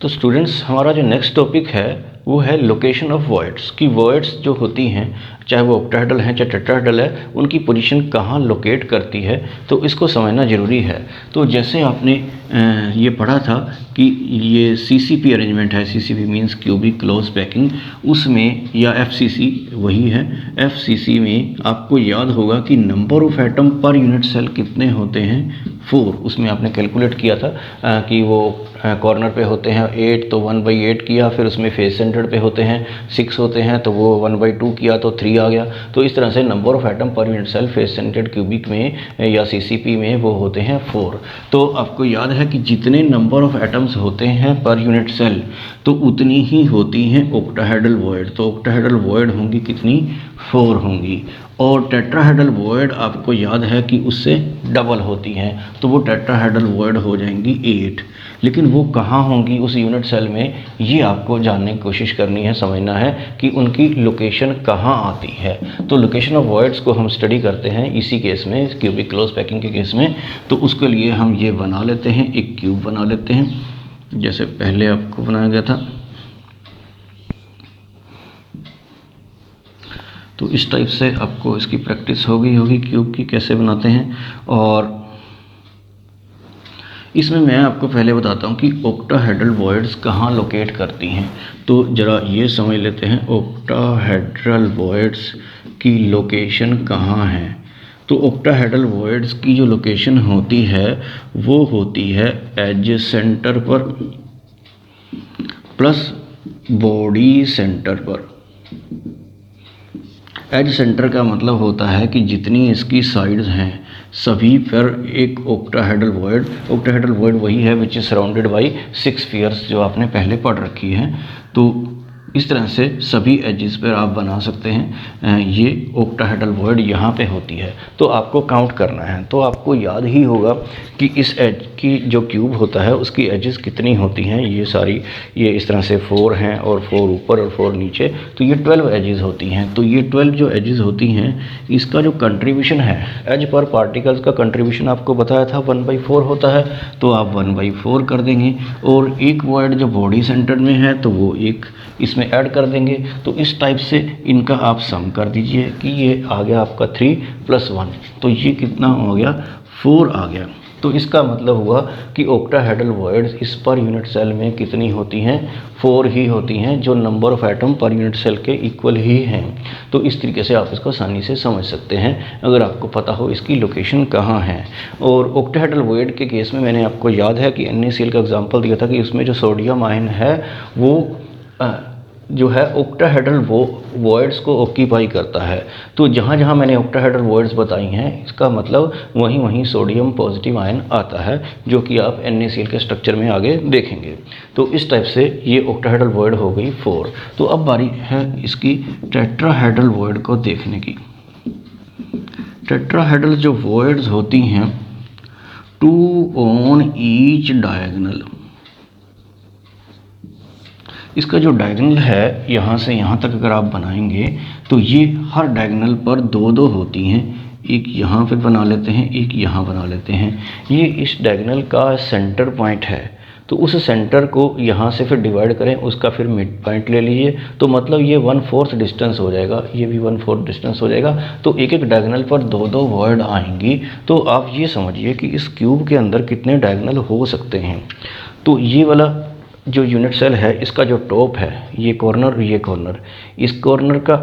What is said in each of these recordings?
तो स्टूडेंट्स हमारा जो नेक्स्ट टॉपिक है वो है लोकेशन ऑफ वॉइड्स कि वॉइड्स जो होती हैं चाहे वो ऑक्टाहेड्रल हैं चाहे टेट्राहेड्रल है उनकी पोजीशन कहाँ लोकेट करती है, तो इसको समझना ज़रूरी है। तो जैसे आपने ये पढ़ा था कि ये सीसीपी अरेंजमेंट है, CCP means cubic close packing, उसमें या एफसीसी वही है, एफसीसी में आपको याद होगा कि number of atom per unit cell कितने होते हैं 4। उसमें आपने कैलकुलेट किया था कि वो कॉर्नर पे होते हैं 8 तो 1/8 किया, फिर उसमें फेस सेंटर्ड पे होते हैं 6 होते हैं तो वो 1/2 किया तो 3 आ गया। तो इस तरह से number of atom per unit cell face centered cubic में या सीसीपी में वो होते हैं 4। तो आपको याद है कि जितने नंबर ऑफ एटम्स होते हैं पर यूनिट सेल तो उतनी ही होती हैं ऑक्टाहेड्रल वॉइड। तो ऑक्टाहेड्रल वॉइड होंगी कितनी, 4 होंगी। और टेट्राहेड्रल वॉइड आपको याद है कि उससे डबल होती हैं, तो वो टेट्राहेड्रल वॉइड हो जाएंगी 8। लेकिन वो कहाँ होंगी उस यूनिट सेल में, ये आपको जानने की कोशिश करनी है, समझना है कि उनकी लोकेशन कहाँ आती है। तो लोकेशन ऑफ वॉइड्स को हम स्टडी करते हैं इसी केस में, क्यूबिक क्लोज पैकिंग के केस में। तो उसके लिए हम ये बना लेते हैं, एक क्यूब बना लेते हैं जैसे पहले आपको बनाया गया था। तो इस टाइप से आपको इसकी प्रैक्टिस हो गई होगी क्यूब की कैसे बनाते हैं। और इसमें मैं आपको पहले बताता हूँ कि ऑक्टाहेड्रल वॉइड्स कहाँ लोकेट करती हैं। तो ज़रा ये समझ लेते हैं ऑक्टाहेड्रल वॉइड्स की लोकेशन कहाँ है। तो ऑक्टाहेड्रल वॉइड्स की जो लोकेशन होती है वो होती है एज सेंटर पर प्लस बॉडी सेंटर पर। एज सेंटर का मतलब होता है कि जितनी इसकी साइड्स हैं सभी पर एक ऑक्टाहेड्रल वॉइड वही है which is surrounded by 6 spheres जो आपने पहले पढ़ रखी है। तो इस तरह से सभी एजेस पर आप बना सकते हैं। ये ऑक्टाहेड्रल वॉइड यहाँ पे होती है तो आपको काउंट करना है। तो आपको याद ही होगा कि इस एज की जो क्यूब होता है उसकी एजेस कितनी होती हैं, ये सारी ये इस तरह से 4 हैं और 4 ऊपर और 4 नीचे, तो ये 12 एजेस होती हैं। तो ये 12 जो एजेस होती हैं इसका जो कंट्रीब्यूशन है एज पर पार्टिकल्स का कंट्रीब्यूशन आपको बताया था 1/4 होता है, तो आप 1/4 कर देंगे। और एक वॉइड जो बॉडी सेंटर में है तो वो एक इसमें ऐड कर देंगे। तो इस टाइप से इनका आप सम कर दीजिए कि ये आ गया आपका 3 + 1, तो ये कितना हो गया 4 आ गया। तो इसका मतलब हुआ कि ऑक्टाहेड्रल वॉइड्स इस पर यूनिट सेल में कितनी होती हैं, 4 ही होती हैं, जो number of atom per unit cell के इक्वल ही हैं। तो इस तरीके से आप इसको आसानी से समझ सकते हैं अगर आपको पता हो इसकी लोकेशन कहाँ है। और ऑक्टाहेड्रल वॉइड के केस में मैंने आपको याद है कि NaCl का एग्जाम्पल दिया था कि उसमें जो सोडियम आयन है वो जो है ऑक्टाहेड्रल वॉइड्स को ऑक्यूपाई करता है। तो जहाँ जहाँ मैंने ऑक्टाहेड्रल वॉइड्स बताई हैं इसका मतलब वहीं वहीं सोडियम पॉजिटिव आयन आता है, जो कि आप NaCl के स्ट्रक्चर में आगे देखेंगे। तो इस टाइप से ये ऑक्टाहेड्रल वॉइड हो गई 4। तो अब बारी है इसकी टेट्राहेड्रल वॉइड को देखने की। टेट्राहेड्रल जो वॉइड्स होती हैं 2 ऑन ईच डायगोनल, इसका जो डायगोनल है यहाँ से यहाँ तक अगर आप बनाएंगे तो ये हर डायगोनल पर 2-2 होती हैं। एक यहाँ पे बना लेते हैं, एक यहाँ बना लेते हैं। ये इस डायगोनल का सेंटर पॉइंट है, तो उस सेंटर को यहाँ से फिर डिवाइड करें, उसका फिर मिड पॉइंट ले लीजिए, तो मतलब ये 1/4 डिस्टेंस हो जाएगा, ये भी 1/4 डिस्टेंस हो जाएगा। तो एक एक डायगोनल पर 2-2 वॉइड आएंगी। तो आप ये समझिए कि इस क्यूब के अंदर कितने डायगोनल हो सकते हैं। तो ये वाला जो यूनिट सेल है इसका जो टॉप है ये कॉर्नर, ये कॉर्नर, इस कॉर्नर का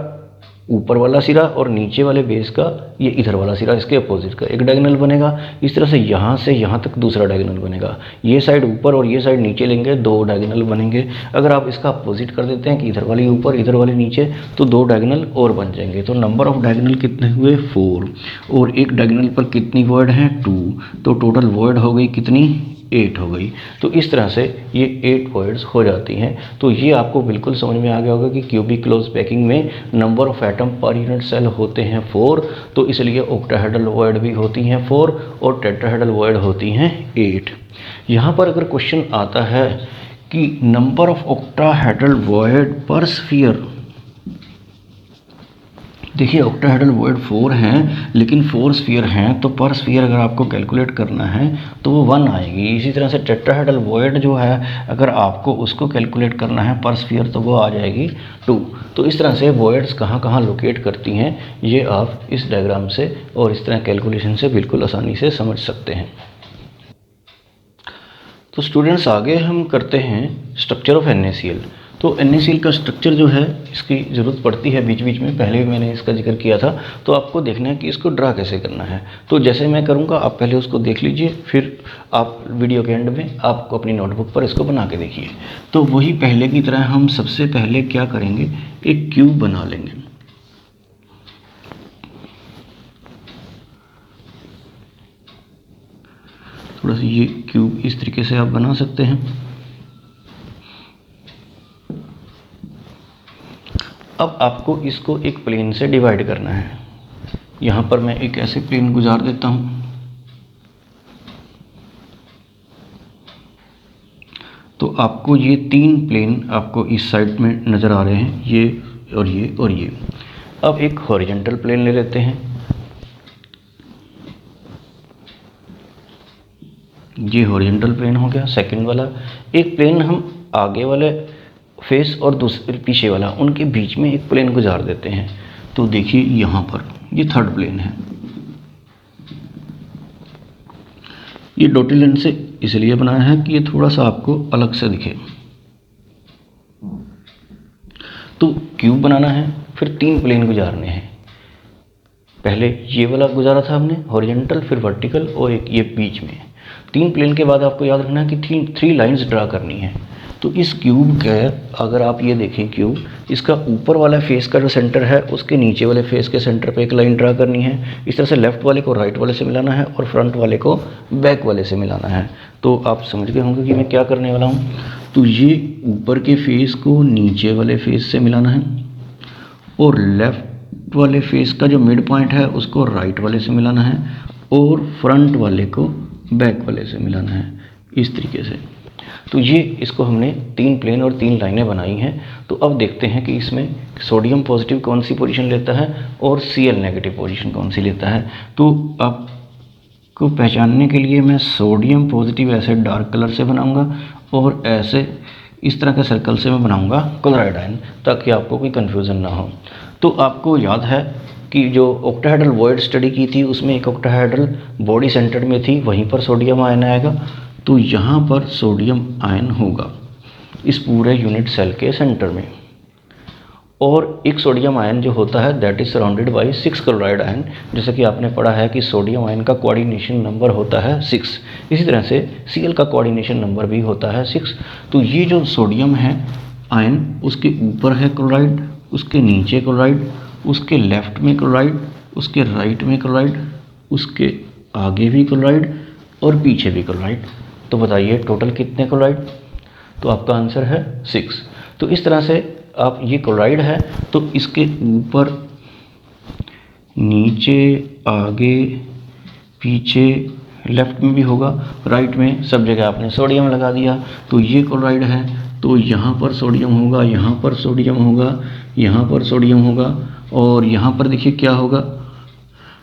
ऊपर वाला सिरा और नीचे वाले बेस का ये इधर वाला सिरा, इसके अपोजिट का एक डायगोनल बनेगा। इस तरह से यहाँ तक दूसरा डायगोनल बनेगा। ये साइड ऊपर और ये साइड नीचे लेंगे, 2 डायगोनल बनेंगे। अगर आप इसका अपोजिट कर देते हैं कि इधर वाली ऊपर इधर वाली नीचे, तो 2 डायगोनल और बन जाएंगे। तो नंबर ऑफ डायगोनल कितने हुए 4, और एक डायगोनल पर कितनी वॉइड है 2, तो टोटल वॉइड हो गई कितनी 8 हो गई। तो इस तरह से ये 8 वॉइड्स हो जाती हैं। तो ये आपको बिल्कुल समझ में आ गया होगा कि क्यूबिक क्लोज पैकिंग में number of atom per unit cell होते हैं 4, तो इसलिए ऑक्टाहेड्रल वॉइड भी होती हैं 4 और टेट्राहेड्रल वॉइड होती हैं 8। यहाँ पर अगर क्वेश्चन आता है कि नंबर ऑफ ऑक्टाहेड्रल वॉइड पर स्फीयर, देखिए ऑक्टाहेड्रल वॉइड 4 हैं, लेकिन 4 स्फीयर हैं, तो पर स्फीयर अगर आपको कैलकुलेट करना है तो वो 1 आएगी। इसी तरह से टेट्राहेड्रल वॉइड जो है अगर आपको उसको कैलकुलेट करना है पर स्फीयर तो वो आ जाएगी 2। तो इस तरह से वॉइड्स कहाँ कहाँ लोकेट करती हैं ये आप इस डायग्राम से और इस तरह कैलकुलेशन से बिल्कुल आसानी से समझ सकते हैं। तो स्टूडेंट्स आगे हम करते हैं स्ट्रक्चर ऑफ NaCl। तो NaCl का स्ट्रक्चर जो है इसकी ज़रूरत पड़ती है बीच बीच में, पहले भी मैंने इसका जिक्र किया था। तो आपको देखना है कि इसको ड्रा कैसे करना है। तो जैसे मैं करूँगा आप पहले उसको देख लीजिए, फिर आप वीडियो के एंड में आपको अपनी नोटबुक पर इसको बना के देखिए। तो वही पहले की तरह हम सबसे पहले क्या करेंगे, एक क्यूब बना लेंगे। थोड़ा सा ये क्यूब इस तरीके से आप बना सकते हैं। अब आपको इसको एक प्लेन से डिवाइड करना है। यहाँ पर मैं एक ऐसे प्लेन गुजार देता हूँ। तो आपको ये 3 प्लेन आपको इस साइड में नज़र आ रहे हैं, ये और ये और ये। अब एक हॉरिजॉन्टल प्लेन ले लेते हैं, ये हॉरिजॉन्टल प्लेन हो गया सेकंड वाला। एक प्लेन हम आगे वाले फेस और दूसरे पीछे वाला, उनके बीच में एक प्लेन गुजार देते हैं। तो देखिए यहाँ पर ये थर्ड प्लेन है। ये डॉटेड लाइन से इसलिए बनाया है कि ये थोड़ा सा आपको अलग से दिखे। तो क्यूब बनाना है, फिर 3 प्लेन गुजारने हैं। पहले ये वाला गुजारा था हमने हॉरिजॉन्टल, फिर वर्टिकल और एक ये बीच में। 3 प्लेन के बाद आपको याद रखना है कि 3 लाइंस ड्रा करनी है। तो इस क्यूब के अगर आप ये देखें क्यूब, इसका ऊपर वाला फेस का जो सेंटर है उसके नीचे वाले फेस के सेंटर पे एक लाइन ड्रा करनी है। इस तरह से लेफ्ट वाले को राइट वाले से मिलाना है और फ्रंट वाले को बैक वाले से मिलाना है। तो आप समझ गए होंगे कि मैं क्या करने वाला हूँ। तो ये ऊपर के फेस को नीचे वाले फेस से मिलाना है और लेफ्ट वाले फेस का जो मिड पॉइंट है उसको राइट वाले से मिलाना है और फ्रंट वाले को बैक वाले से मिलाना है, इस तरीके से। तो ये इसको हमने 3 प्लेन और 3 लाइनें बनाई हैं। तो अब देखते हैं कि इसमें सोडियम पॉजिटिव कौन सी पोजीशन लेता है और Cl नेगेटिव पोजीशन कौन सी लेता है। तो आपको पहचानने के लिए मैं सोडियम पॉजिटिव ऐसे डार्क कलर से बनाऊंगा और ऐसे इस तरह के सर्कल से मैं बनाऊंगा क्लोराइड आयन, ताकि आपको कोई कन्फ्यूज़न ना हो। तो आपको याद है कि जो ऑक्टाहेड्रल वॉइड स्टडी की थी उसमें एक ऑक्टाहेड्रल बॉडी सेंटर में थी, वहीं पर सोडियम आयन आएगा। तो यहाँ पर सोडियम आयन होगा इस पूरे यूनिट सेल के सेंटर में, और एक सोडियम आयन जो होता है that is surrounded by 6 chloride ion. जैसे कि आपने पढ़ा है कि सोडियम आयन का कोऑर्डिनेशन नंबर होता है 6, इसी तरह से Cl का कोऑर्डिनेशन नंबर भी होता है 6। तो ये जो सोडियम है आयन, उसके ऊपर है क्लोराइड, उसके नीचे क्लोराइड, उसके लेफ्ट में क्लोराइड, उसके राइट में क्लोराइड, उसके आगे भी क्लोराइड और पीछे भी क्लोराइड। तो बताइए टोटल कितने क्लोराइड। तो आपका आंसर है 6। तो इस तरह से आप ये क्लोराइड है तो इसके ऊपर नीचे आगे पीछे लेफ्ट में भी होगा, राइट में सब जगह आपने सोडियम लगा दिया। तो ये क्लोराइड है तो यहाँ पर सोडियम होगा, यहाँ पर सोडियम होगा, यहाँ पर सोडियम होगा और यहाँ पर देखिए क्या होगा,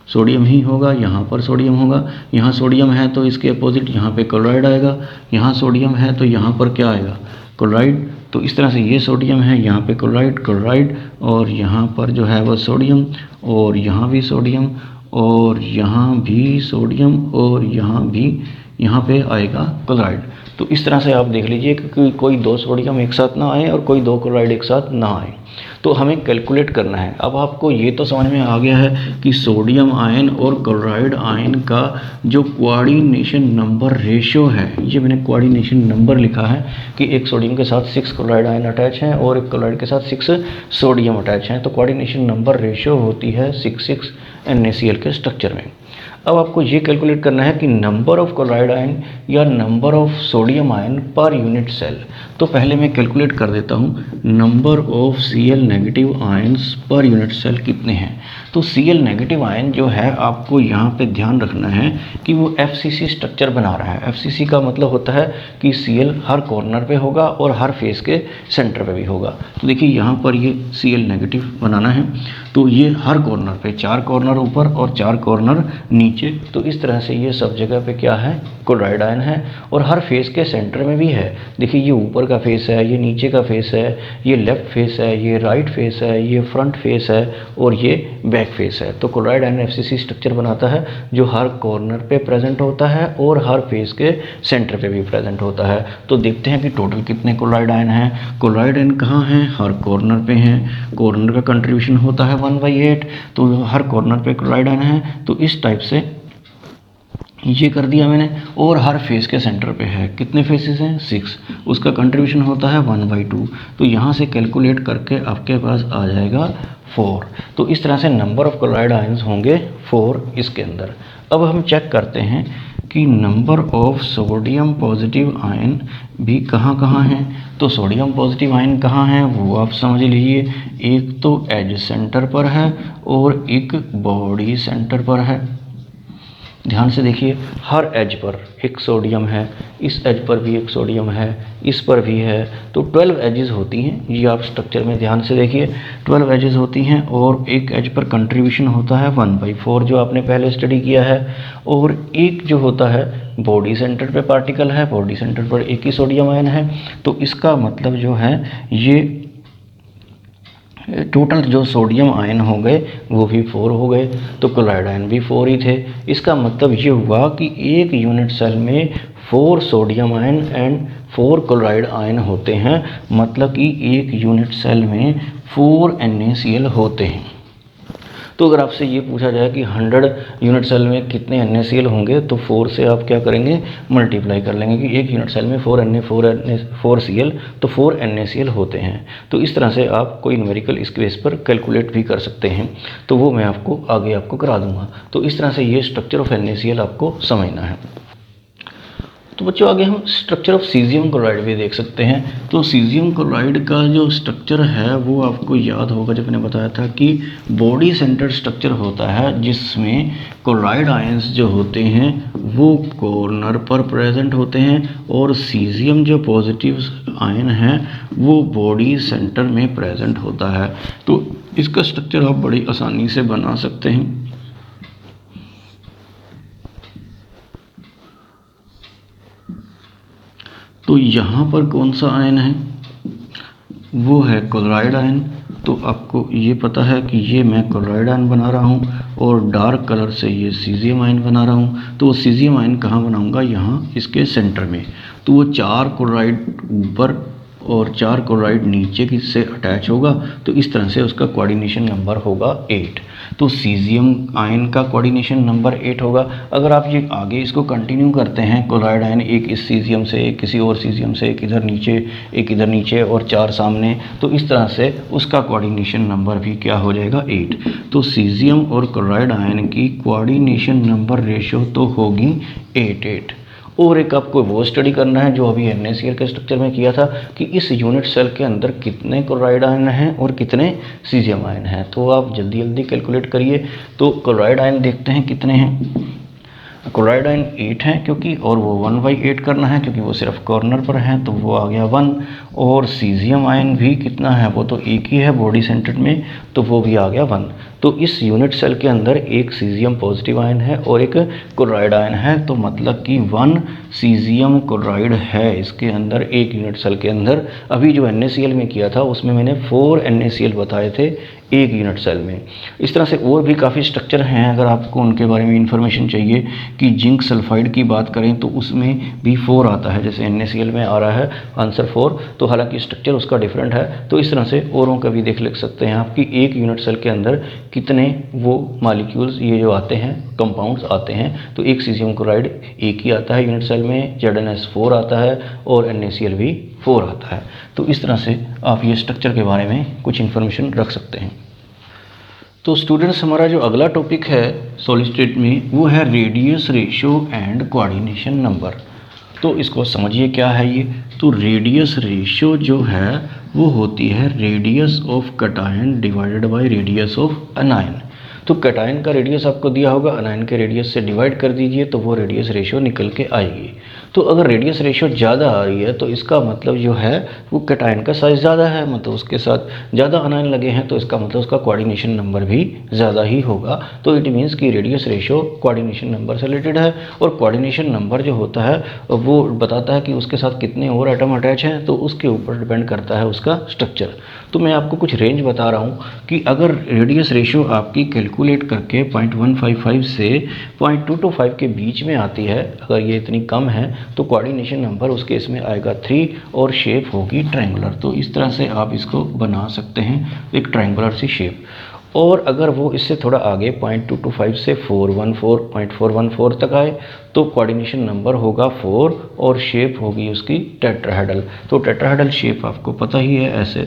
सोडियम ही होगा। यहाँ पर सोडियम होगा, यहाँ सोडियम है तो इसके अपोजिट यहाँ पे क्लोराइड आएगा, यहाँ सोडियम है तो यहाँ पर क्या आएगा, क्लोराइड। तो इस तरह से ये सोडियम है, यहाँ पे क्लोराइड क्लोराइड और यहाँ पर जो है वो सोडियम और यहाँ भी सोडियम और यहाँ भी सोडियम और यहाँ भी, यहाँ पे आएगा क्लोराइड। तो इस तरह से आप देख लीजिए कि कोई 2 सोडियम एक साथ ना आए और कोई 2 क्लोराइड एक साथ ना आए। तो हमें कैलकुलेट करना है। अब आपको ये तो समझ में आ गया है कि सोडियम आयन और क्लोराइड आयन का जो कोऑर्डिनेशन नंबर रेशियो है, ये मैंने कोऑर्डिनेशन नंबर लिखा है कि एक सोडियम के साथ 6 क्लोराइड आयन अटैच हैं और एक क्लोराइड के साथ 6 सोडियम अटैच हैं। तो कोऑर्डिनेशन नंबर रेशियो होती है 6 NaCl के स्ट्रक्चर में। अब आपको ये कैलकुलेट करना है कि नंबर ऑफ क्लोराइड आयन या number of sodium ion per unit cell. तो पहले मैं कैलकुलेट कर देता हूँ number of Cl negative ions per unit cell कितने हैं। तो Cl नेगेटिव आयन जो है आपको यहाँ पे ध्यान रखना है कि वो FCC स्ट्रक्चर बना रहा है। FCC का मतलब होता है कि Cl हर कॉर्नर पे होगा और हर फेस के सेंटर पे भी होगा। तो देखिए यहाँ पर ये Cl नेगेटिव बनाना है। तो ये हर कॉर्नर पे 4 कॉर्नर ऊपर और 4 कॉर्नर नीचे, तो इस तरह से ये सब जगह पे क्या है, क्लोराइड आयन है। और हर फेस के सेंटर में भी है। देखिए ये ऊपर का फेस है, ये नीचे का फेस है, ये लेफ्ट फेस है, ये राइट फेस है, ये फ्रंट फेस है और ये बैक फेस है। तो क्लोराइड आयन FCC स्ट्रक्चर बनाता है जो हर कॉर्नर पे प्रेजेंट होता है और हर फेस के सेंटर पे भी प्रेजेंट होता है। तो देखते हैं कि टोटल कितने क्लोराइड आयन हैं। क्लोराइड आयन कहाँ हैं, हर कॉर्नर पे हैं। कॉर्नर का कंट्रीब्यूशन होता है 1/8, तो हर कॉर्नर पे क्लोराइड आयन है। तो इस टाइप से ये कर दिया मैंने। और हर फेस के सेंटर पे है, कितने फेसेस हैं, 6, उसका कंट्रीब्यूशन होता है 1/2। तो यहाँ से कैलकुलेट करके आपके पास आ जाएगा 4। तो इस तरह से नंबर ऑफ क्लोराइड आयंस होंगे 4 इसके अंदर। अब हम चेक करते हैं कि number of sodium positive ion भी कहाँ कहाँ हैं। तो सोडियम पॉजिटिव आयन कहाँ हैं वो आप समझ लीजिए। एक तो एज सेंटर पर है और एक बॉडी सेंटर पर है। ध्यान से देखिए, हर एज पर एक सोडियम है, इस एज पर भी एक सोडियम है, इस पर भी है। तो 12 एजेस होती हैं। ये आप स्ट्रक्चर में ध्यान से देखिए, 12 एजेस होती हैं और एक एज पर कंट्रीब्यूशन होता है 1/4 जो आपने पहले स्टडी किया है। और एक जो होता है बॉडी सेंटर पे पार्टिकल है, बॉडी सेंटर पर एक ही सोडियम आयन है। तो इसका मतलब जो है ये टोटल जो सोडियम आयन हो गए वो भी 4 हो गए। तो क्लोराइड आयन भी 4 ही थे। इसका मतलब ये हुआ कि एक यूनिट सेल में 4 sodium ion and 4 chloride ion होते हैं। मतलब कि एक यूनिट सेल में 4 NaCl होते हैं। तो अगर आपसे ये पूछा जाए कि 100 यूनिट सेल में कितने NaCl होंगे, तो 4 से आप क्या करेंगे, मल्टीप्लाई कर लेंगे कि एक यूनिट सेल में 4Cl, तो 4 NaCl होते हैं। तो इस तरह से आप कोई न्यूमेरिकल इस बेस पर कैलकुलेट भी कर सकते हैं। तो वो मैं आपको आगे आपको करा दूंगा। तो इस तरह से ये स्ट्रक्चर ऑफ NaCl आपको समझना है। तो बच्चों आगे हम स्ट्रक्चर ऑफ सीजियम क्लोराइड भी देख सकते हैं। तो सीजियम क्लोराइड का जो स्ट्रक्चर है वो आपको याद होगा, जब मैंने बताया था कि बॉडी सेंटर स्ट्रक्चर होता है जिसमें क्लोराइड आयंस जो होते हैं वो कॉर्नर पर प्रेजेंट होते हैं और सीजियम जो पॉजिटिव आयन है वो बॉडी सेंटर में प्रेजेंट होता है। तो इसका स्ट्रक्चर आप बड़ी आसानी से बना सकते हैं। तो यहाँ पर कौन सा आयन है, वो है क्लोराइड आयन। तो आपको ये पता है कि ये मैं क्लोराइड आयन बना रहा हूँ और डार्क कलर से ये सीजियम आयन बना रहा हूँ। तो वो सीजियम आयन कहाँ बनाऊँगा, यहाँ इसके सेंटर में। तो वो 4 क्लोराइड ऊपर और 4 क्लोराइड नीचे की से अटैच होगा। तो इस तरह से उसका कोऑर्डिनेशन नंबर होगा 8। तो सीजियम आयन का कोऑर्डिनेशन नंबर 8 होगा। अगर आप ये आगे इसको कंटिन्यू करते हैं, क्लोराइड आयन एक इस सीजियम से, एक किसी और सीजियम से, एक इधर नीचे, एक इधर नीचे और 4 सामने, तो इस तरह से उसका कोऑर्डिनेशन नंबर भी क्या हो जाएगा, 8। तो सीजियम और क्लोराइड आयन की कोऑर्डिनेशन नंबर रेशियो तो होगी 8। और एक आपको वो स्टडी करना है जो अभी NaCl के स्ट्रक्चर में किया था कि इस यूनिट सेल के अंदर कितने क्लोराइड आयन हैं और कितने सीजियम आयन हैं। तो आप जल्दी जल्दी कैलकुलेट करिए। तो क्लोराइड आयन देखते हैं कितने हैं। क्लोराइड आयन 8 है क्योंकि, और वो 1/8 करना है क्योंकि वो सिर्फ कॉर्नर पर है, तो वो आ गया 1। और सीजियम आयन भी कितना है, वो तो एक ही है बॉडी सेंटर में, तो वो भी आ गया 1। तो इस यूनिट सेल के अंदर एक सीजियम पॉजिटिव आयन है और एक क्लोराइड आयन है। तो मतलब कि 1 सीजियम क्लोराइड है इसके अंदर, एक यूनिट सेल के अंदर। अभी जो NaCl में किया था उसमें मैंने 4 NaCl बताए थे एक यूनिट सेल में। इस तरह से और भी काफ़ी स्ट्रक्चर हैं, अगर आपको उनके बारे में इंफॉर्मेशन चाहिए। कि जिंक सल्फाइड की बात करें तो उसमें भी 4 आता है, जैसे NaCl में आ रहा है आंसर 4। तो हालांकि स्ट्रक्चर उसका डिफरेंट है। तो इस तरह से औरों का भी देख सकते हैं आप कि एक यूनिट सेल के अंदर कितने वो मॉलिक्यूल्स ये जो आते हैं, कंपाउंड्स आते हैं। तो एक सीजियम क्लोराइड एक ही आता है यूनिट सेल में, ZnS4 आता है और NaCl भी 4 आता है। तो इस तरह से आप ये स्ट्रक्चर के बारे में कुछ इन्फॉर्मेशन रख सकते हैं। तो स्टूडेंट्स हमारा जो अगला टॉपिक है सॉलिड स्टेट में वो है radius ratio and coordination number. तो इसको समझिए क्या है ये। तो रेडियस रेशियो जो है वो होती है radius of cation divided by radius of anion. तो कैटायन का रेडियस आपको दिया होगा, अनायन के रेडियस से डिवाइड कर दीजिए तो वो रेडियस रेशियो निकल के आएगी। तो अगर रेडियस रेशियो ज़्यादा आ रही है तो इसका मतलब जो है वो कैटायन का साइज़ ज़्यादा है, मतलब उसके साथ ज़्यादा अनायन लगे हैं, तो इसका मतलब उसका कोऑर्डिनेशन नंबर भी ज़्यादा ही होगा। तो इट मीन्स कि रेडियस रेशियो कोऑर्डिनेशन नंबर से रिलेटेड है, और कोऑर्डिनेशन नंबर जो होता है वो बताता है कि उसके साथ कितने और एटम अटैच हैं, तो उसके ऊपर डिपेंड करता है उसका स्ट्रक्चर। तो मैं आपको कुछ रेंज बता रहा हूँ कि अगर रेडियस रेशियो आपकी कैलकुलेट करके 0.155 से 0.225 के बीच में आती है, अगर ये इतनी कम है तो कोऑर्डिनेशन नंबर उस केस में आएगा 3 और शेप होगी ट्रायंगुलर। तो इस तरह से आप इसको बना सकते हैं, एक ट्रायंगुलर सी शेप। और अगर वो इससे थोड़ा आगे 0.225 से 0.414 तक आए तो कोऑर्डिनेशन नंबर होगा 4 और शेप होगी उसकी टेट्राहेड्रल। तो टेट्राहेड्रल शेप आपको पता ही है, ऐसे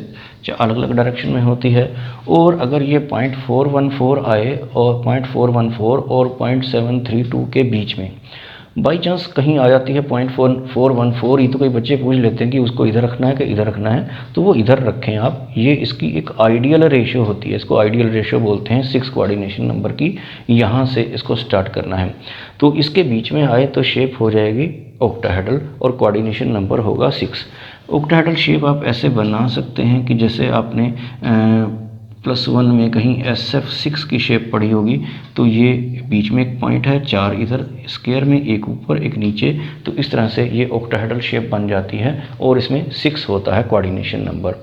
अलग अलग डायरेक्शन में होती है। और अगर ये 0.414 आए और 0.414 और 0.732 के बीच में बाई चांस कहीं आ जाती है 0.414 ही, तो कई बच्चे पूछ लेते हैं कि उसको इधर रखना है कि इधर रखना है, तो वो इधर रखें आप। ये इसकी एक आइडियल रेशियो होती है, इसको आइडियल रेशियो बोलते हैं 6 कोऑर्डिनेशन नंबर की। यहाँ से इसको स्टार्ट करना है, तो इसके बीच में आए तो शेप हो जाएगी ऑक्टाहेड्रल और कोऑर्डिनेशन नंबर होगा 6। ऑक्टाहेड्रल शेप आप ऐसे बना सकते हैं कि जैसे आपने +1 में कहीं SF6 की शेप पड़ी होगी, तो ये बीच में एक पॉइंट है, 4 इधर स्क्वायर में, एक ऊपर एक नीचे, तो इस तरह से ये ऑक्टाहेड्रल शेप बन जाती है और इसमें 6 होता है कोऑर्डिनेशन नंबर।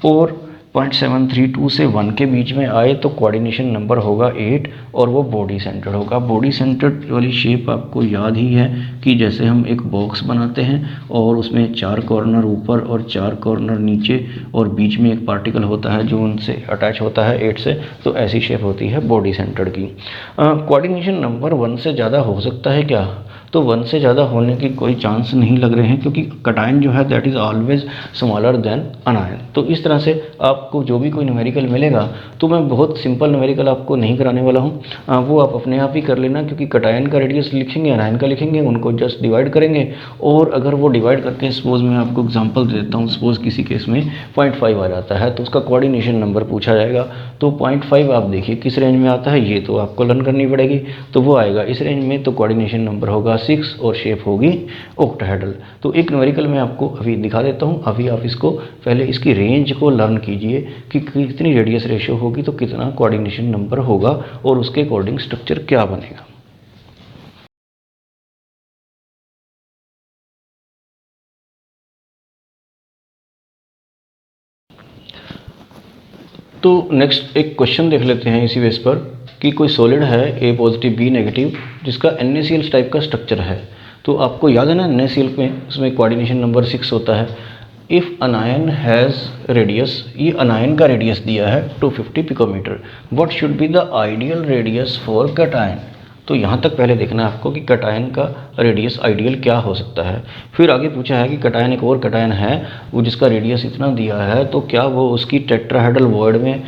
और 0.732 से 1 के बीच में आए तो कोऑर्डिनेशन नंबर होगा 8 और वो बॉडी सेंटर्ड होगा। बॉडी सेंटर्ड वाली शेप आपको याद ही है कि जैसे हम एक बॉक्स बनाते हैं और उसमें 4 कॉर्नर ऊपर और 4 कॉर्नर नीचे और बीच में एक पार्टिकल होता है जो उनसे अटैच होता है 8 से, तो ऐसी शेप होती है बॉडी सेंटर्ड की। कोऑर्डिनेशन नंबर 1 से ज़्यादा हो सकता है क्या? तो 1 से ज़्यादा होने की कोई चांस नहीं लग रहे हैं, क्योंकि कैटायन जो है that is always smaller than अनायन। तो इस तरह से आपको जो भी कोई न्यूमेरिकल मिलेगा, तो मैं बहुत सिंपल न्यूमेरिकल आपको नहीं कराने वाला हूँ, वो आप अपने आप ही कर लेना, क्योंकि कैटायन का रेडियस लिखेंगे, अनायन का लिखेंगे, उनको जस्ट डिवाइड करेंगे। और अगर वो डिवाइड करके, सपोज मैं आपको एग्जाम्पल दे देता हूँ, सपोज किसी केस में 0.5 आ जाता है तो उसका कोऑर्डिनेशन नंबर पूछा जाएगा। तो 0.5 आप देखिए किस रेंज में आता है, ये तो आपको लर्न करनी पड़ेगी, तो वो आएगा इस रेंज में, तो कोऑर्डिनेशन नंबर होगा 6 और शेप होगी ऑक्टाहेड्रल। तो एक न्यूमेरिकल मैं आपको अभी दिखा देता हूँ, अभी आप इसको पहले इसकी रेंज को लर्न कीजिए कि कितनी रेडियस रेशियो होगी तो कितना कोऑर्डिनेशन नंबर होगा और उसके अकॉर्डिंग स्ट्रक्चर क्या बनेगा। तो नेक्स्ट एक क्वेश्चन देख लेते हैं इसी बेस पर कि कोई सॉलिड है A पॉजिटिव B नेगेटिव जिसका NaCl टाइप का स्ट्रक्चर है। तो आपको याद है ना NaCl में उसमें कोऑर्डिनेशन नंबर 6 होता है। इफ़ अनायन हैज़ रेडियस, ये अनायन का रेडियस दिया है 250 picometer, what should be the ideal radius for cation. तो यहाँ तक पहले देखना है आपको कि कैटायन का रेडियस आइडियल क्या हो सकता है। फिर आगे पूछा है कि कैटायन, एक और कैटायन है वो जिसका रेडियस इतना दिया है, तो क्या वो उसकी टेट्राहेड्रल वॉइड में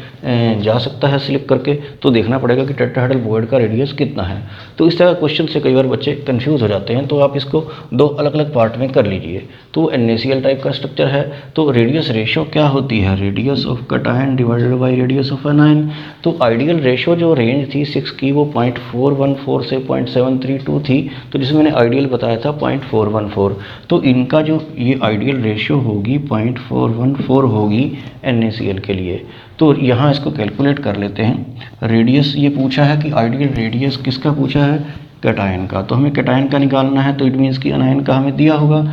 जा सकता है सिलेक्ट करके। तो देखना पड़ेगा कि टेट्राहेड्रल वॉइड का रेडियस कितना है। तो इस तरह क्वेश्चन से कई बार बच्चे कन्फ्यूज़ हो जाते हैं, तो आप इसको 2 अलग अलग पार्ट में कर लीजिए। तो NaCl टाइप का स्ट्रक्चर है, तो रेडियस रेशियो क्या होती है, radius of cation divided by radius of अनायन। तो आइडियल रेशियो जो रेंज थी 6 की वो 0.414 से 0.732 थी, तो जिसमें मैंने आइडियल बताया था 0.414। तो इनका जो ये आइडियल रेशियो होगी 0.414 होगी NaCl के लिए। तो यहाँ इसको कैलकुलेट कर लेते हैं। रेडियस ये पूछा है कि आइडियल रेडियस किसका पूछा है, कैटायन का। तो हमें कैटायन का निकालना है, तो इट मीन्स कि अनायन का हमें दिया होगा।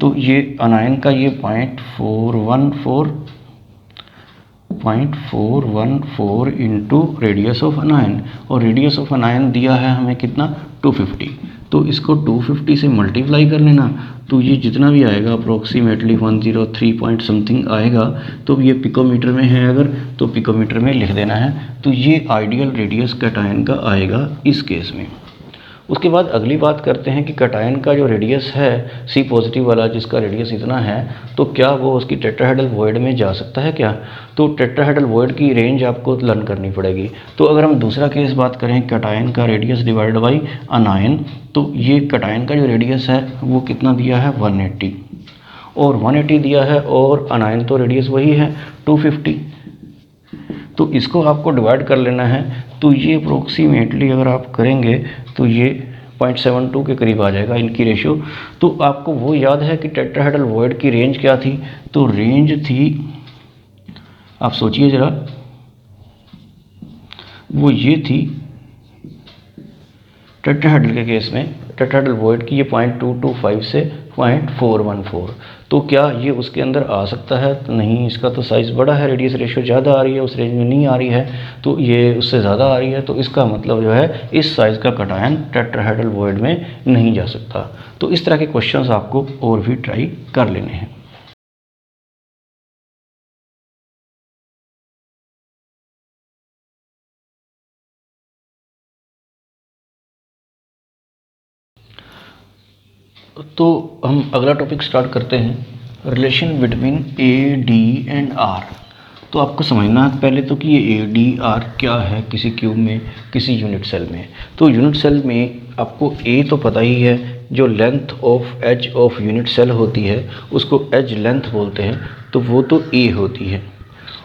तो ये अनायन का ये 0.414 इंटू रेडियस ऑफ अनायन, और रेडियस ऑफ अनायन दिया है हमें कितना 250। तो इसको 250 से मल्टीप्लाई कर लेना, तो ये जितना भी आएगा अप्रोक्सीमेटली 103 पॉइंट समथिंग आएगा। तो ये पिकोमीटर में है अगर, तो पिकोमीटर में लिख देना है। तो ये आइडियल रेडियस कैटायन का आएगा इस केस में। उसके बाद अगली बात करते हैं कि कैटायन का जो रेडियस है C पॉजिटिव वाला, जिसका रेडियस इतना है, तो क्या वो उसकी टेट्राहेड्रल वॉइड में जा सकता है क्या। तो टेट्राहेड्रल वॉइड की रेंज आपको लर्न करनी पड़ेगी। तो अगर हम दूसरा केस बात करें कैटायन का रेडियस डिवाइड बाई अनायन, तो ये कैटायन का जो रेडियस है वो कितना दिया है 180, और 180 दिया है, और अनायन तो रेडियस वही है 250। तो तो इसको आपको डिवाइड कर लेना है। तो ये अप्रोक्सीमेटली अगर आप करेंगे तो ये 0.72 के करीब आ जाएगा इनकी रेशियो। तो आपको वो याद है कि टेट्राहेड्रल वॉइड की रेंज क्या थी? तो रेंज थी, आप सोचिए ज़रा, वो ये थी टेट्राहेड्रल के केस में, टेट्राहेड्रल वॉइड की ये 0.225 से 0.414। तो क्या ये उसके अंदर आ सकता है? तो नहीं, इसका तो साइज़ बड़ा है, रेडियस रेशियो ज़्यादा आ रही है, उस रेंज में नहीं आ रही है, तो ये उससे ज़्यादा आ रही है। तो इसका मतलब जो है इस साइज़ का कटायन टेट्राहेड्रल वॉइड में नहीं जा सकता। तो इस तरह के क्वेश्चंस आपको और भी ट्राई कर लेने हैं। तो हम अगला टॉपिक स्टार्ट करते हैं, relation between a d and r. तो आपको समझना है पहले तो कि ये ए डी आर क्या है किसी क्यूब में, किसी यूनिट सेल में। तो यूनिट सेल में आपको ए तो पता ही है, जो length of edge of unit cell होती है उसको एज लेंथ बोलते हैं, तो वो तो ए होती है।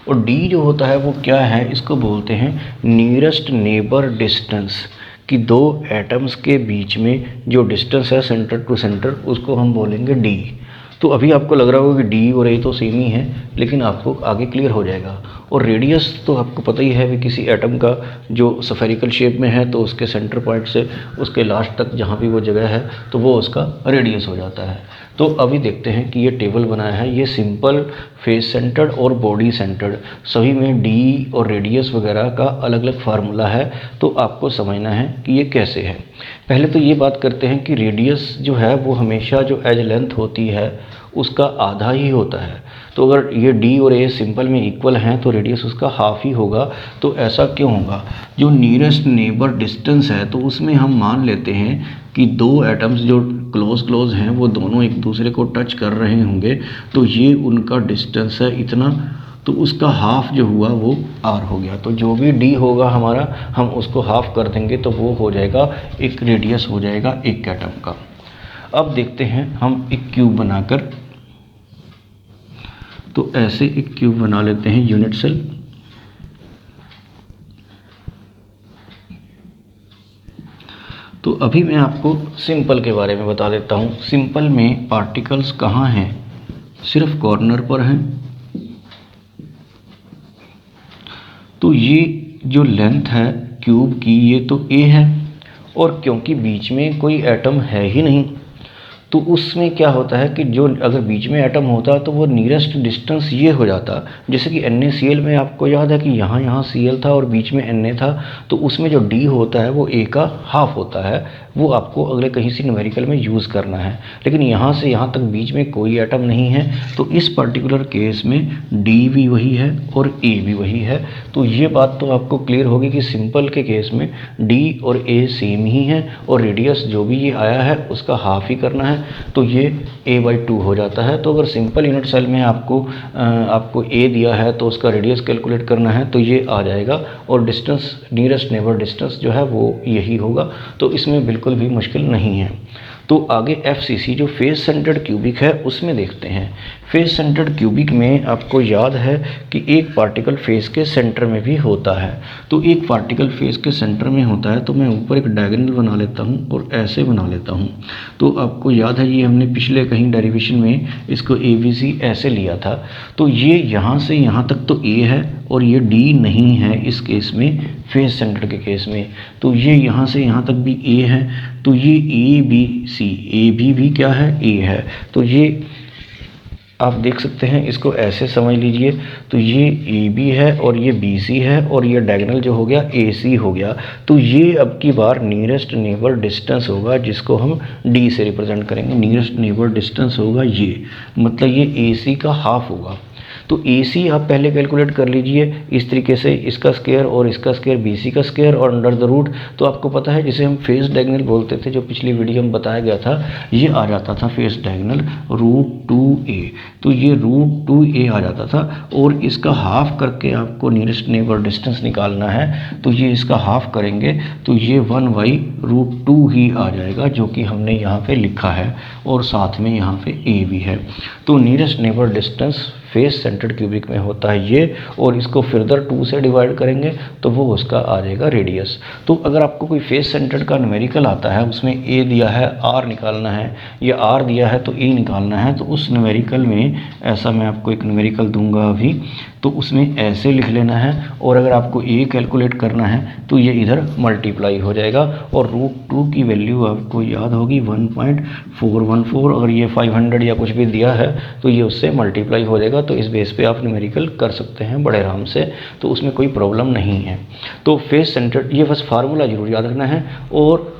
और डी जो होता है वो क्या है? इसको बोलते हैं नियरेस्ट नेबर डिस्टेंस, कि दो एटम्स के बीच में जो डिस्टेंस है सेंटर टू सेंटर, उसको हम बोलेंगे डी। तो अभी आपको लग रहा होगा कि डी और ए तो सेम ही है, लेकिन आपको आगे क्लियर हो जाएगा। और रेडियस तो आपको पता ही है कि किसी एटम का जो स्फेरिकल शेप में है तो उसके सेंटर पॉइंट से उसके लास्ट तक जहाँ भी वो जगह है तो वो उसका रेडियस हो जाता है। तो अभी देखते हैं कि ये टेबल बनाया है, ये सिंपल फेस सेंटर्ड और बॉडी सेंटर्ड सभी में डी और रेडियस वगैरह का अलग अलग फार्मूला है। तो आपको समझना है कि ये कैसे है। पहले तो ये बात करते हैं कि रेडियस जो है वो हमेशा जो एज लेंथ होती है उसका आधा ही होता है। तो अगर ये डी और ए सिंपल में इक्वल हैं तो रेडियस उसका हाफ ही होगा। तो ऐसा क्यों होगा? जो नियरेस्ट नेबर डिस्टेंस है तो उसमें हम मान लेते हैं कि दो एटम्स जो क्लोज हैं वो दोनों एक दूसरे को टच कर रहे होंगे, तो ये उनका डिस्टेंस है इतना, तो उसका हाफ जो हुआ वो आर हो गया। तो जो भी डी होगा हमारा, हम उसको हाफ कर देंगे तो वो हो जाएगा एक रेडियस हो जाएगा एक एटम का। अब देखते हैं हम एक क्यूब बनाकर। तो ऐसे एक क्यूब बना लेते हैं यूनिट सेल। तो अभी मैं आपको सिंपल के बारे में बता देता हूँ। सिंपल में पार्टिकल्स कहाँ हैं? सिर्फ कॉर्नर पर हैं। तो ये जो लेंथ है क्यूब की ये तो ए है, और क्योंकि बीच में कोई एटम है ही नहीं तो उसमें क्या होता है कि जो अगर बीच में एटम होता तो वो नियरेस्ट डिस्टेंस ये हो जाता। जैसे कि NaCl में आपको याद है कि यहाँ Cl था और बीच में Na था, तो उसमें जो D होता है वो A का हाफ होता है। वो आपको अगले कहीं से न्यूमेरिकल में यूज़ करना है। लेकिन यहाँ से यहाँ तक बीच में कोई एटम नहीं है, तो इस पर्टिकुलर केस में D भी वही है और A भी वही है। तो ये बात तो आपको क्लियर होगी कि सिंपल के केस में D और A सेम ही है, और रेडियस जो भी ये आया है उसका हाफ ही करना है, तो ये a/2 हो जाता है। तो अगर सिंपल यूनिट सेल में आपको a दिया है तो उसका रेडियस कैलकुलेट करना है तो ये आ जाएगा, और डिस्टेंस नियरेस्ट नेबर डिस्टेंस जो है वो यही होगा। तो इसमें बिल्कुल भी मुश्किल नहीं है। तो आगे FCC जो फेस सेंटर्ड क्यूबिक है उसमें देखते हैं। फेस सेंटर्ड क्यूबिक में आपको याद है कि एक पार्टिकल फेस के सेंटर में भी होता है। तो एक पार्टिकल फेस के सेंटर में होता है तो मैं ऊपर एक डायगोनल बना लेता हूँ और ऐसे बना लेता हूँ। तो आपको याद है ये हमने पिछले कहीं डेरिवेशन में इसको ABC ऐसे लिया था। तो ये यहाँ से यहाँ तक तो A है और ये D नहीं है इस केस में, फेस सेंटर के केस में। तो ये यहाँ से यहाँ तक भी A है, तो ये AB भी क्या है? A है। तो ये आप देख सकते हैं, इसको ऐसे समझ लीजिए। तो ये AB है और ये BC है और ये डायगोनल जो हो गया AC हो गया। तो ये अब की बार नियरेस्ट नेबर डिस्टेंस होगा जिसको हम D से रिप्रेजेंट करेंगे। नियरेस्ट नेबर डिस्टेंस होगा ये, मतलब ये AC का हाफ होगा। तो AC आप पहले कैलकुलेट कर लीजिए इस तरीके से, इसका स्क्वायर और इसका स्क्वायर BC का स्क्वायर और अंडर द रूट। तो आपको पता है जिसे हम फेस डायगोनल बोलते थे, जो पिछली वीडियो में बताया गया था, ये आ जाता था फेस डायगोनल √2a। तो ये √2a आ जाता था, और इसका हाफ करके आपको नियरेस्ट नेबर डिस्टेंस निकालना है। तो ये इसका हाफ करेंगे तो ये 1/√2 ही आ जाएगा, जो कि हमने यहाँ पे लिखा है, और साथ में यहाँ पे a भी है। तो nearest neighbour distance face centered cubic में होता है ये, और इसको फर्दर 2 से डिवाइड करेंगे तो वो उसका आ जाएगा रेडियस। तो अगर आपको कोई फेस सेंटर्ड का न्यूमेरिकल आता है, उसमें ए दिया है, आर निकालना है, या आर दिया है तो ए निकालना है, तो उस न्यूमेरिकल में ऐसा मैं आपको एक न्यूमेरिकल दूंगा अभी, तो उसमें ऐसे लिख लेना है, और अगर आपको ए कैलकुलेट करना है तो ये इधर मल्टीप्लाई हो जाएगा, और √2 की वैल्यू आपको याद होगी 1.414, अगर ये 500 या कुछ भी दिया है तो ये उससे मल्टीप्लाई हो जाएगा। तो इस बेस पे आप न्यूमेरिकल कर सकते हैं बड़े आराम से, तो उसमें कोई प्रॉब्लम नहीं है। तो फेस सेंटर्ड, ये बस फार्मूला जरूर याद रखना है। और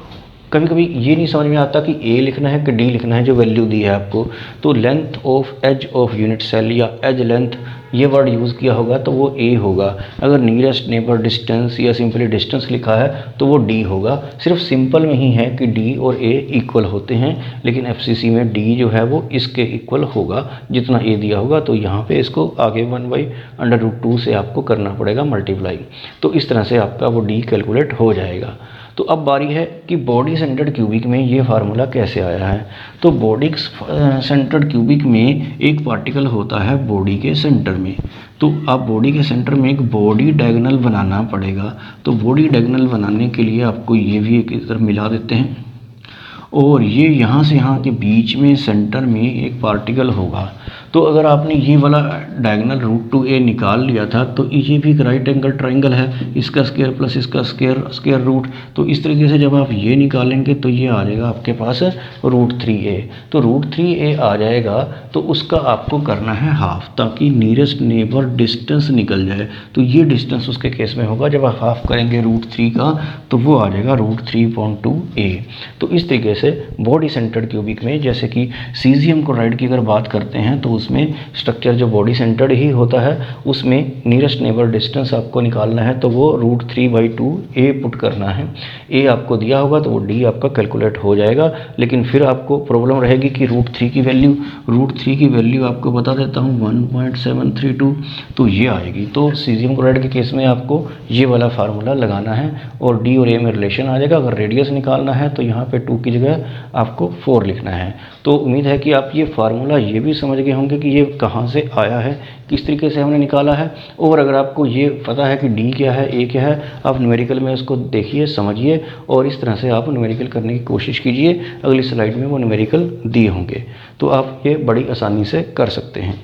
कभी कभी ये नहीं समझ में आता कि ए लिखना है कि डी लिखना है, जो वैल्यू दी है आपको, तो length of edge of unit cell या एज लेंथ ये वर्ड यूज़ किया होगा तो वो ए होगा। अगर नियरेस्ट नेबर डिस्टेंस या सिंपली डिस्टेंस लिखा है तो वो डी होगा। सिर्फ सिंपल में ही है कि डी और ए इक्वल होते हैं, लेकिन एफसीसी में डी जो है वो इसके इक्वल होगा जितना ए दिया होगा। तो यहाँ पे इसको आगे 1/√2 से आपको करना पड़ेगा मल्टीप्लाई। तो इस तरह से आपका वो डी कैलकुलेट हो जाएगा। तो अब बारी है कि बॉडी सेंटर्ड क्यूबिक में ये फार्मूला कैसे आया है। तो बॉडी सेंटर्ड क्यूबिक में एक पार्टिकल होता है बॉडी के सेंटर में, तो आप बॉडी के सेंटर में एक बॉडी डायगोनल बनाना पड़ेगा। तो बॉडी डायगोनल बनाने के लिए आपको ये भी एक इधर मिला देते हैं, और ये यहाँ से यहाँ के बीच में सेंटर में एक पार्टिकल होगा। तो अगर आपने ये वाला डायगोनल √2a निकाल लिया था तो ये भी एक राइट एंगल ट्राइंगल है, इसका स्क्वायर प्लस इसका स्क्वायर रूट। तो इस तरीके से जब आप ये निकालेंगे तो ये आ जाएगा आपके पास √3a। तो √3a आ जाएगा, तो उसका आपको करना है हाफ, ताकि नियरेस्ट नेबर डिस्टेंस निकल जाए। तो ये डिस्टेंस उसके केस में होगा, जब आप हाफ करेंगे √3 का तो वो आ जाएगा √3.2a। तो इस तरीके से बॉडी सेंटर्ड क्यूबिक में, जैसे कि सीजियम क्लोराइड की अगर बात करते हैं तो उसमें स्ट्रक्चर जो बॉडी सेंटर्ड ही होता है, उसमें नियरेस्ट नेबर डिस्टेंस आपको निकालना है तो वो √3/2a पुट करना है। a आपको दिया होगा तो वो d आपका कैलकुलेट हो जाएगा। लेकिन फिर आपको प्रॉब्लम रहेगी कि √3 की वैल्यू आपको बता देता हूँ 1.732, तो ये आएगी। तो सीजियम क्लोराइड के केस में आपको ये वाला फार्मूला लगाना है, और d और a में रिलेशन आ जाएगा। अगर रेडियस निकालना है तो यहाँ पे 2 की जगह आपको 4 लिखना है। तो उम्मीद है कि आप ये फार्मूला ये भी समझ गए होंगे कि ये कहाँ से आया है, किस तरीके से हमने निकाला है। और अगर आपको ये पता है कि डी क्या है, ए क्या है, आप न्यूमेरिकल में उसको देखिए, समझिए, और इस तरह से आप न्यूमेरिकल करने की कोशिश कीजिए। अगली स्लाइड में वो न्यूमेरिकल दिए होंगे, तो आप ये बड़ी आसानी से कर सकते हैं।